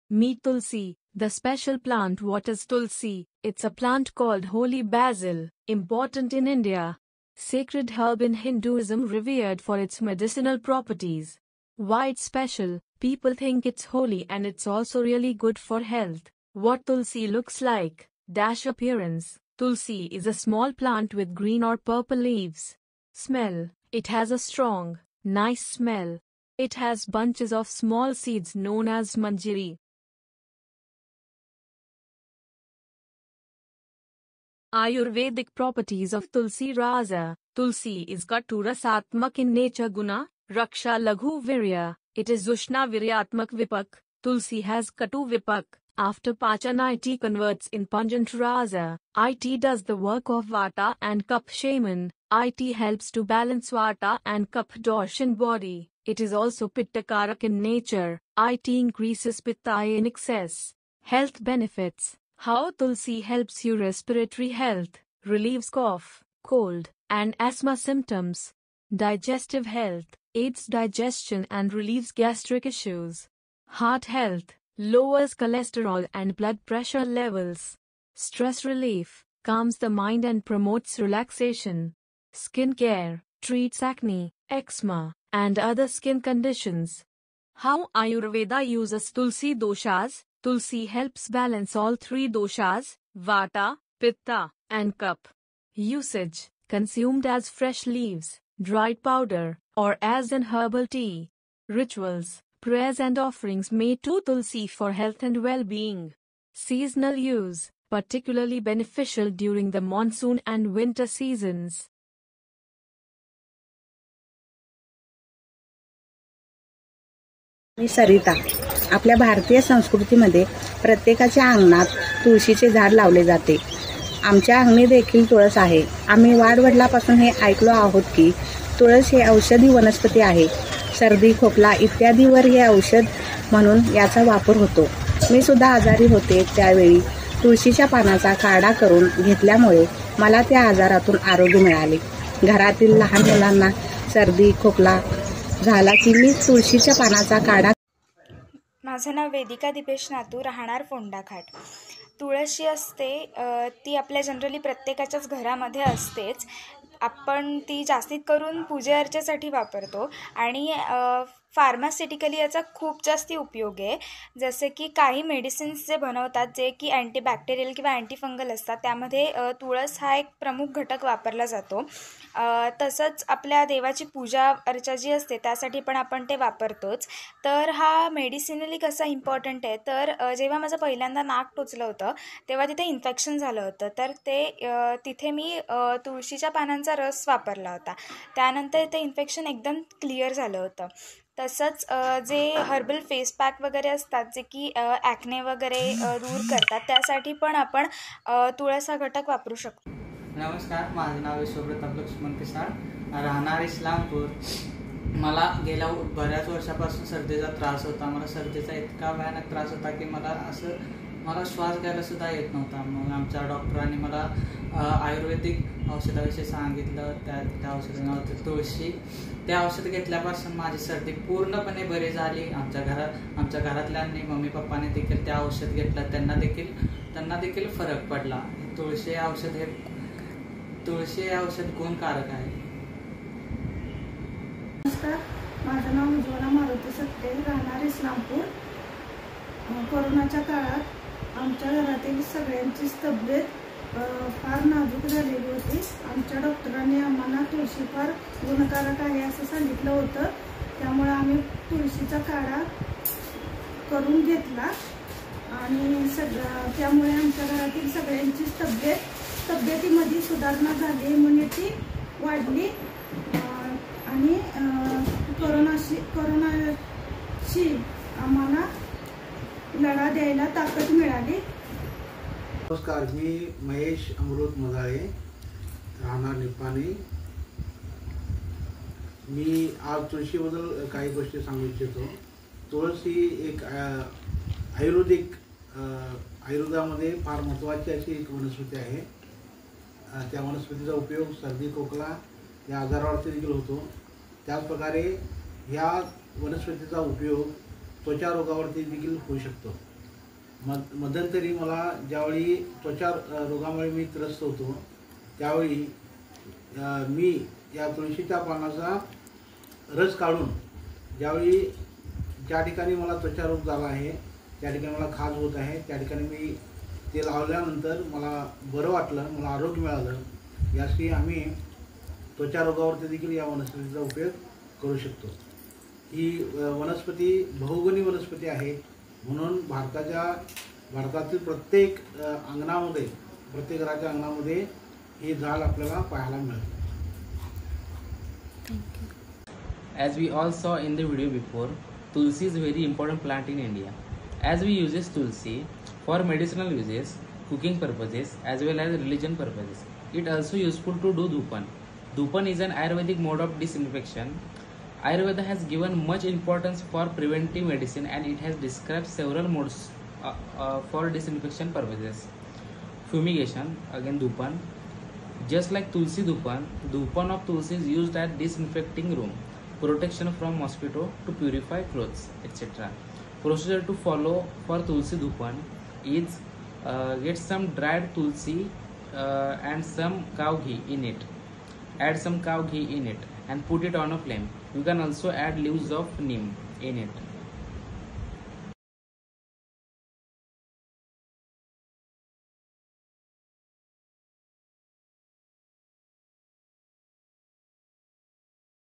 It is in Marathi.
Meet Tulsi, the special plant. What is Tulsi? It's a plant called holy basil, important in India. Sacred herb in Hinduism, revered for its medicinal properties. Why it's special? People think it's holy and it's also really good for health. What Tulsi looks like? Dash appearance. Tulsi is a small plant with green or purple leaves. Smell. It has a strong, nice smell. It has bunches of small seeds known as manjari. Ayurvedic properties of Tulsi Rasa. Tulsi is Katurasatmak in nature guna, Raksha Laghu Virya. It is Ushna Viryatmak Vipak. Tulsi has Katu Vipak. After Pachana, it converts in pungent rasa. It does the work of Vata and Kapha shaman. It helps to balance Vata and Kapha dosh in body. It is also Pittakarak in nature. It increases Pitta in excess. Health benefits. How Tulsi helps you respiratory health, relieves cough, cold, and asthma symptoms. Digestive health, aids digestion and relieves gastric issues. Heart health, lowers cholesterol and blood pressure levels. Stress relief, calms the mind and promotes relaxation. Skin care, treats acne, eczema, and other skin conditions. How Ayurveda uses Tulsi doshas. Tulsi helps balance all three doshas, Vata, Pitta, and Kapha. Usage: consumed as fresh leaves, dried powder, or as an herbal tea. Rituals: prayers and offerings made to Tulsi for health and well-being. Seasonal use: particularly beneficial during the monsoon and winter seasons. मी सरिता. आपल्या भारतीय संस्कृतीमध्ये प्रत्येकाच्या अंगणात तुळशीचे झाड लावले जाते. आमच्या अंगणी देखील तुळस आहे. आम्ही वाडवडिलांपासून हे ऐकलो आहोत की तुळस हे औषधी वनस्पती आहे. सर्दी, खोकला इत्यादीवर हे औषध म्हणून याचा वापर होतो. मी सुद्धा आजारी होते त्यावेळी तुळशीच्या पानाचा काढा करून घेतल्यामुळे मला त्या आजारातून आरोग्य मिळाले. घरातील लहान मुलांना सर्दी, खोकला झाला की मी तुळशीच्या पानाचा काढा. माझं नाव वेदिका दिपेश नातू, राहणार फोंडाघाट. तुळस जी असते ती आपल्या जनरली प्रत्येकाच्याच घरामध्ये असतेच. आपण ती जास्तीत करून पूजा अर्चेसाठी वापरतो आणि फार्मास्युटिकली याचा खूप जास्ती उपयोग आहे. जसे की काही मेडिसिन्स जे बनवतात जे की अँटीबॅक्टेरियल किंवा अँटीफंगल असतात त्यामध्ये तुळस हा एक प्रमुख घटक वापरला जातो. तसंच आपल्या देवाची पूजा अर्चा जी असते त्यासाठी पण आपण ते वापरतोच. तर हा मेडिसिनली कसा इम्पॉर्टंट आहे तर जेव्हा माझं पहिल्यांदा नाक टोचलं होतं तेव्हा तिथे इन्फेक्शन झालं होतं. तर तिथे मी तुळशीच्या पानांचा रस वापरला होता. त्यानंतर ते इन्फेक्शन एकदम क्लिअर झालं होतं. तसंच जे हर्बल फेस पॅक वगैरे असतात जे की ॲक्ने वगैरे दूर करतात त्यासाठी पण आपण तुळस हा घटक वापरू शकतो. नमस्कार, माझं नाव विश्वप्रताप लक्ष्मण पिसाळ, राहणार इस्लामपूर. मला गेल्या बऱ्याच वर्षापासून सर्दीचा त्रास होता. मला सर्दीचा इतका भयानक त्रास होता की मला श्वास घ्यायला सुद्धा येत नव्हता. मग आमच्या डॉक्टरांनी मला आयुर्वेदिक औषधाविषयी सांगितलं. त्या औषधाचं नाव होतं तुळशी. ते औषध घेतल्यापासून माझी सर्दी पूर्णपणे बरी झाली. आमच्या घरातल्यांनी, मम्मी पप्पाने देखील ते औषध घेतलं. त्यांना देखील फरक पडला. तुळशी हे औषध गुणकारक आहे. नमस्कार, माझं नाव उज्ज्वला मारुती सत्ते, राहणार इस्लामपूर. कोरोनाच्या काळात आमच्या घरातील सगळ्यांचीच तब्येत फार नाजूक झालेली होती. आमच्या डॉक्टरांनी आम्हाला तुळशी फार गुणकारक आहे असं सांगितलं होतं. त्यामुळे आम्ही तुळशीचा काढा करून घेतला आणि त्यामुळे आमच्या घरातील सगळ्यांचीच तब्येतीमध्ये सुधारणा झाली, इम्युनिटी वाढली आणि कोरोनाशी आम्हाला लढा द्यायला ताकद मिळाली. नमस्कार, मी महेश अमृत मदाळे, राहणार निपाणी. मी आज तुळशीबद्दल काही गोष्टी सांगू इच्छितो. तुळस ही एक आयुर्वेदामध्ये फार महत्त्वाची अशी एक वनस्पती आहे. त्या वनस्पतीचा उपयोग सर्दी, खोकला या आजारावरती देखील होतो. त्याचप्रकारे ह्या वनस्पतीचा उपयोग त्वचा रोगावरती देखील होऊ शकतो. मध्यंतरी मला ज्यावेळी त्वचा रोगामुळे मी त्रस्त होतो त्यावेळी मी या तुळशीच्या पानाचा रस काढून ज्यावेळी ज्या ठिकाणी मला त्वचा रोग झाला आहे, त्या ठिकाणी मला खाज होत आहे, त्या ठिकाणी मी ते लावल्यानंतर मला बरं वाटलं, मला आरोग्य मिळालं. यासाठी आम्ही त्वचा रोगावरती देखील या वनस्पतीचा उपयोग करू शकतो. ही वनस्पती बहुगुणी वनस्पती आहे, म्हणून भारतातील प्रत्येक अंगणामध्ये, प्रत्येक घराच्या अंगणामध्ये हे झाड आपल्याला पाहायला मिळतं. As we all saw in the video before, Tulsi is a very important plant in India. As we uses Tulsi for medicinal uses, cooking purposes as well as religion purposes. It also useful to do Dhupan. Dhupan is an Ayurvedic mode of disinfection. Ayurveda has given much importance for preventive medicine and it has described several modes for disinfection purposes. Fumigation, again Dhupan. Just like Tulsi Dhupan, Dhupan of Tulsi is used as disinfecting room, protection from mosquito, to purify clothes, etc. Procedure to follow for Tulsi Dhupan is get some dried Tulsi and some cow ghee in it. Add some cow ghee in it and put it on a flame. You can also add leaves of neem in it.